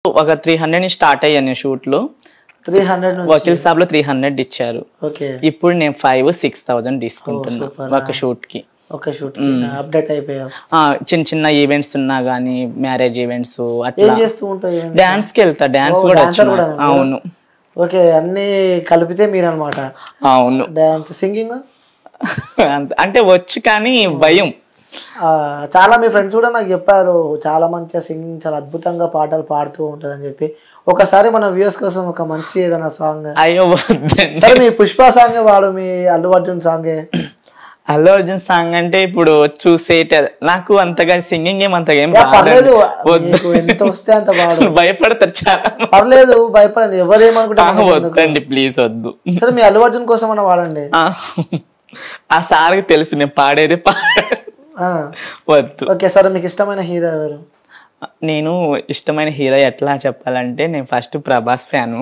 ఒక 300 నుంచి స్టార్ట్ అయ్యాను షూట్లు. 300 నుంచి వకీల్ సాబ్ లో 300 ఇచ్చారు. ఓకే. ఇప్పుడు నేను 5,000-6,000 తీసుకుంటున్నా ఒక షూట్ కి. ఒక షూట్ కి అప్డేట్ అయిపోయావు. చిన్న చిన్న ఈవెంట్స్ ఉన్నా గానీ, మ్యారేజ్ ఈవెంట్స్ ఏం అట్లా చేస్తూ ఉంటావు? డాన్స్ కి వెళ్తా. డాన్స్ కూడా వచ్చు. అవును. ఓకే, అన్ని కలిపితే మీరు అన్నమాట. అవును. డాన్స్, సింగింగ్ అంటే వచ్చు కానీ భయం. చాలా మీ ఫ్రెండ్స్ కూడా నాకు చెప్పారు, చాలా మంచిగా సింగింగ్, చాలా అద్భుతంగా పాటలు పాడుతూ ఉంటది అని చెప్పి. ఒకసారి మన వ్యూస్ కోసం ఒక మంచి ఏదైనా సాంగ్. అయ్యో సరే, మీ పుష్ప సాంగ్ వాడు, మీ అల్లు అర్జున్ సాంగే. అల్లు అర్జున్ సాంగ్ అంటే ఇప్పుడు చూసేట నాకు అంతగా సింగింగ్ ఏమంతగా ఏం పర్లేదు, ఎంత వస్తే అంత పాడు. భయపడతారు చాలా. పర్లేదు, భయపడండి, ఎవరేమనుకుంటారు. వద్దండి ప్లీజ్, వద్దు. సరే, మీ అల్లు అర్జున్ కోసం అన్న వాడండి. ఆ సార్కి తెలుసు నేను పాడేది వద్దు. ఓకే, సరే, మీకు ఇష్టమైన హీరో ఎవరు? నేను ఇష్టమైన హీరో ఎట్లా చెప్పాలంటే, నేను ఫస్ట్ ప్రభాస్ ఫ్యాను.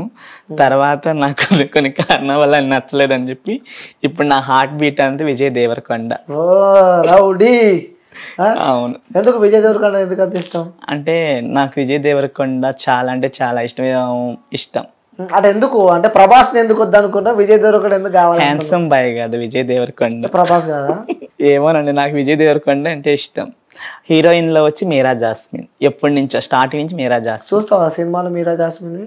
తర్వాత నాకు కొన్ని కారణం వల్ల నచ్చలేదని చెప్పి ఇప్పుడు నా హార్ట్ బీట్ అంతా విజయ్ దేవరకొండ. ఓ రౌడీ. అవును. ఎందుకు విజయ్ దేవరకొండ ఎందుకు అంత ఇష్టం? అంటే నాకు విజయ్ దేవరకొండ చాలా అంటే చాలా ఇష్టం. అంటే ఎందుకు, అంటే ప్రభాస్ ఎందుకు వద్దనుకున్నా, విజయ్ దేవరకొండ ఎందుకు కావాలి? హ్యాండ్సమ్ బాయ్ కాదు విజయ్ దేవరకొండ. ప్రభాస్ కదా? ఏమోనండి, నాకు విజయ్ దేవరకొండ అంటే ఇష్టం. హీరోయిన్ లో వచ్చి మీరా జాస్మిన్. ఎప్పటి నుంచో స్టార్టింగ్ నుంచి మీరా జాస్మిన్. చూస్తావా సినిమాలో మీరా జాస్మిన్?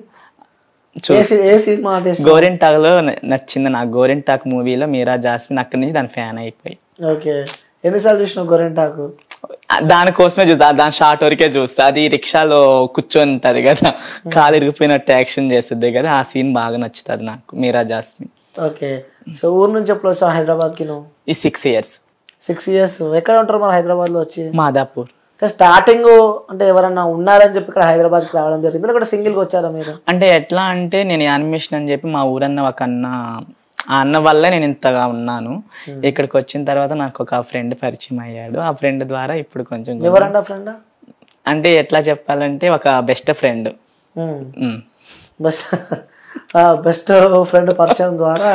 ఏ సినిమా అంటే? గోరింటాక్ లో నచ్చింది నాకు. గోరింటాక్ మూవీలో మీరా జాస్మిన్, అక్కడి నుంచి దాని ఫ్యాన్ అయిపోయి. ఓకే, ఎన్నిసార్లు చూసినావు గోరింటాకు? దానికోసమే చూస్తా, దాని షార్ట్ వరకే చూస్తా. అది రిక్షాలో కూర్చొని ఉంటది కదా, కాలు ఇరిగిపోయినట్టు యాక్షన్ చేస్తుంది కదా, ఆ సీన్ బాగా నచ్చుతుంది నాకు, మీరా జాస్మిన్. ఓకే, సో ఊరు నుంచి ఎప్పుడు వచ్చావు హైదరాబాద్ కి నువ్వు? ఈ 6 years. 6 years. ఎక్కడ ఉంటారు మన హైదరాబాద్ లో వచ్చి? మాదాపూర్. స్టార్టింగ్ అంటే ఎవరన్నా ఉన్నారని చెప్పి ఇక్కడ హైదరాబాద్ కి రావడం జరిగింది, ఇక్కడ సింగిల్ గా వచ్చారా మీరు? అంటే ఎట్లా అంటే, నేను యానిమేషన్ అని చెప్పి మా ఊరన్న ఒక అన్న, ఆ అన్న వల్లే నేను ఇంతగా ఉన్నాను. ఇక్కడికి వచ్చిన తర్వాత నాకు ఒక ఫ్రెండ్ పరిచయం అయ్యాడు. ఆ ఫ్రెండ్ ద్వారా ఇప్పుడు కొంచెం. ఎవరన్నా ఫ్రెండ్? అంటే ఎట్లా చెప్పాలంటే, ఒక బెస్ట్ ఫ్రెండ్. బెస్ట్ ఫ్రెండ్ పరిచయం ద్వారా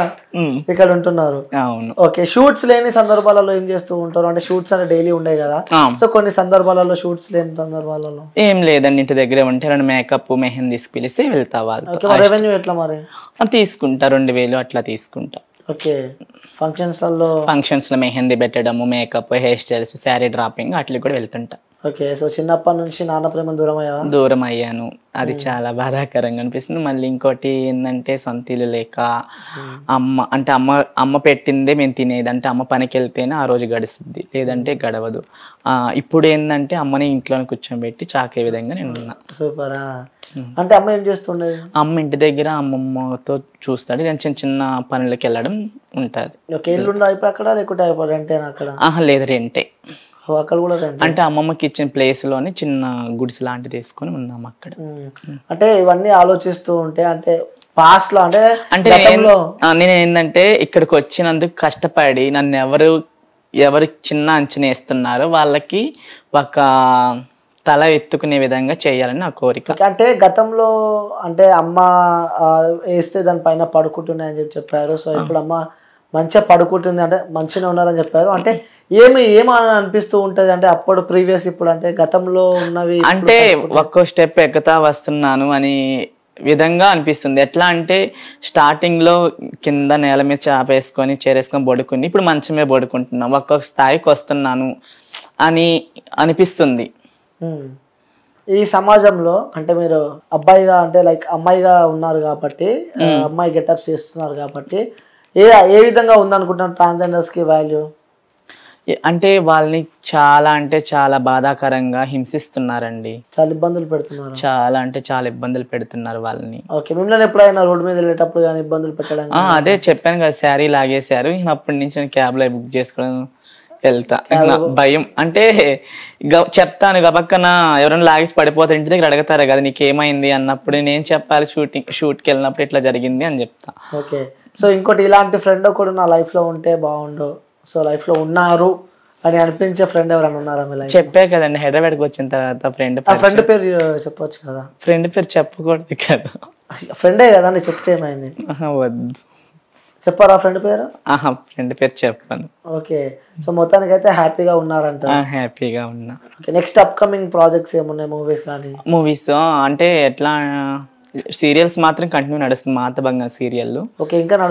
ఇక్కడ ఉంటున్నారు. అవును. ఓకే, షూట్స్ లేని సందర్భాలలో ఏం చేస్తూ ఉంటారు? అంటే షూట్స్ అంటే డైలీ ఉండే కదా, సో కొన్ని సందర్భాలలో షూట్స్ లేని సందర్భాలలో ఏం లేదండి, ఇంటి దగ్గరే ఉంటే రెండు మేకప్ మెహందీస్ పిలిస్తే వెళ్తా. వాళ్ళు రెవెన్యూ ఎట్లా మరి? తీసుకుంటా, 2,000 అట్లా తీసుకుంటా. ఓకే, ఫంక్షన్స్ లో మెహందీ పెట్టడము, makeup, hair styles, sari dropping అట్లా కూడా వెళ్తుంటా. ఓకే, సో చిన్నప్పటి నుంచి నాన్న ప్రేమ దూరం అయ్యాను. అది చాలా బాధాకరంగా అనిపిస్తుంది. మళ్ళీ ఇంకోటి ఏంటంటే, సొంత ఇల్లు లేక అమ్మ పెట్టిందే మేము తినేది. అంటే అమ్మ పనికి వెళ్తేనే ఆ రోజు గడుస్తుంది, లేదంటే గడవదు. ఇప్పుడు ఏంటంటే అమ్మని ఇంట్లో కూర్చోబెట్టి చాకే విధంగా నేను ఉన్నా. సూపరా. అంటే అమ్మ ఏం చేస్తుండేది? అమ్మ ఇంటి దగ్గర అమ్మమ్మతో చూస్తాడు, నేను చిన్న చిన్న పనులకి వెళ్ళడం ఉంటుంది. ఓకే, ఇల్లు ఇప్పుడు అక్కడ లేకుంటే రెంటేనా అక్కడ? లేదు, రెంటే. అక్కడ కూడా అంటే అమ్మమ్మకి ఇచ్చిన ప్లేస్ లోనే చిన్న గుడిసె లాంటి తీసుకొని ఉన్నాం అక్కడ. అంటే ఇవన్నీ ఆలోచిస్తూ ఉంటే, అంటే పాస్ట్ లో అంటే నేను ఏంటంటే, ఇక్కడికి వచ్చినందుకు కష్టపడి నన్ను ఎవరు చిన్న అంచనా వేస్తున్నారో వాళ్ళకి ఒక తల ఎత్తుకునే విధంగా చేయాలని నా కోరిక. అంటే గతంలో అంటే అమ్మ వేస్తే దానిపైన పడుకుంటున్నాయని చెప్పారు. సో ఇప్పుడు అమ్మ మంచిగా పడుకుంటుంది, అంటే మంచిగా ఉన్నారని చెప్పారు. అంటే ఏమి అనిపిస్తూ ఉంటది అంటే అప్పుడు ప్రీవియస్, ఇప్పుడు అంటే గతంలో ఉన్నవి, అంటే ఒక్కో స్టెప్ ఎక్కుతా వస్తున్నాను అని విధంగా అనిపిస్తుంది. ఎట్లా అంటే, స్టార్టింగ్ లో కింద నేల మీద చాపేసుకొని చేరేసుకొని పడుకుని ఇప్పుడు మంచం మీద పడుకుంటున్నాం, ఒక్కొక్క స్థాయికి వస్తున్నాను అని అనిపిస్తుంది. ఈ సమాజంలో అంటే మీరు అబ్బాయిగా, అంటే లైక్ అమ్మాయిగా ఉన్నారు కాబట్టి, అమ్మాయి గెటప్స్ చేస్తున్నారు కాబట్టి, ఏ విధంగా ఉందనుకుంటున్నారు ట్రాన్స్జెండర్స్ కి వాల్యూ? అంటే వాళ్ళని చాలా అంటే చాలా బాధాకరంగా హింసిస్తున్నారండి, చాలా ఇబ్బందులు పెడుతున్నారు. చాలా అంటే చాలా ఇబ్బందులు పెడుతున్నారు వాళ్ళని. ఓకే, మిమ్మల్ని ఎప్పుడైనా రోడ్ మీద వెళ్ళేటప్పుడు కానీ ఇబ్బందులు పెట్టడం? అదే చెప్పాను కదా, శారీ లాగేశారు. అప్పటి నుంచి నేను క్యాబ్ లో బుక్ చేసుకోవడం వెళ్తా. భయం అంటే చెప్తాను గబక్కన, ఎవరైనా లాగేసి పడిపోతారు, ఇంటి దగ్గర అడుగుతారు కదా నీకేమైంది అన్నప్పుడు నేను చెప్పాలి, షూట్కి వెళ్ళినప్పుడు ఇట్లా జరిగింది అని చెప్తా. ఓకే, సో ఇంకోటి, ఇలాంటి ఫ్రెండ్ కూడా నా లైఫ్ లో ఉంటే బాగుండు, సో లైఫ్ లో ఉన్నారు అని అనిపించే ఫ్రెండ్ ఎవరైనా ఉన్నారా? చెప్పే కదండి, హైదరాబాద్కి వచ్చిన తర్వాత ఫ్రెండ్ పేరు చెప్పొచ్చు కదా. ఫ్రెండ్ పేరు చెప్పకూడదు కదా. ఫ్రెండే కదా అని చెప్తే ఏమైంది? వద్దు చెప్పారా ఫ్రెండ్ పేరు? ఆహా, ఫ్రెండ్ పేరు చెప్పాను. ఓకే. సో మొత్తానికి అయితే హ్యాపీగా ఉన్నారంట. హ్యాపీగా ఉన్నా. ఓకే. నెక్స్ట్ అప్కమింగ్ ప్రాజెక్ట్స్ ఏమున్నాయి, మూవీస్ కానీ? మూవీస్ అంటే ఎట్లా, సీరియల్స్ మాత్రం కంటిన్యూ నడుస్తుంది, మాత బంగా సీరియల్. ఓకే. ఇంకా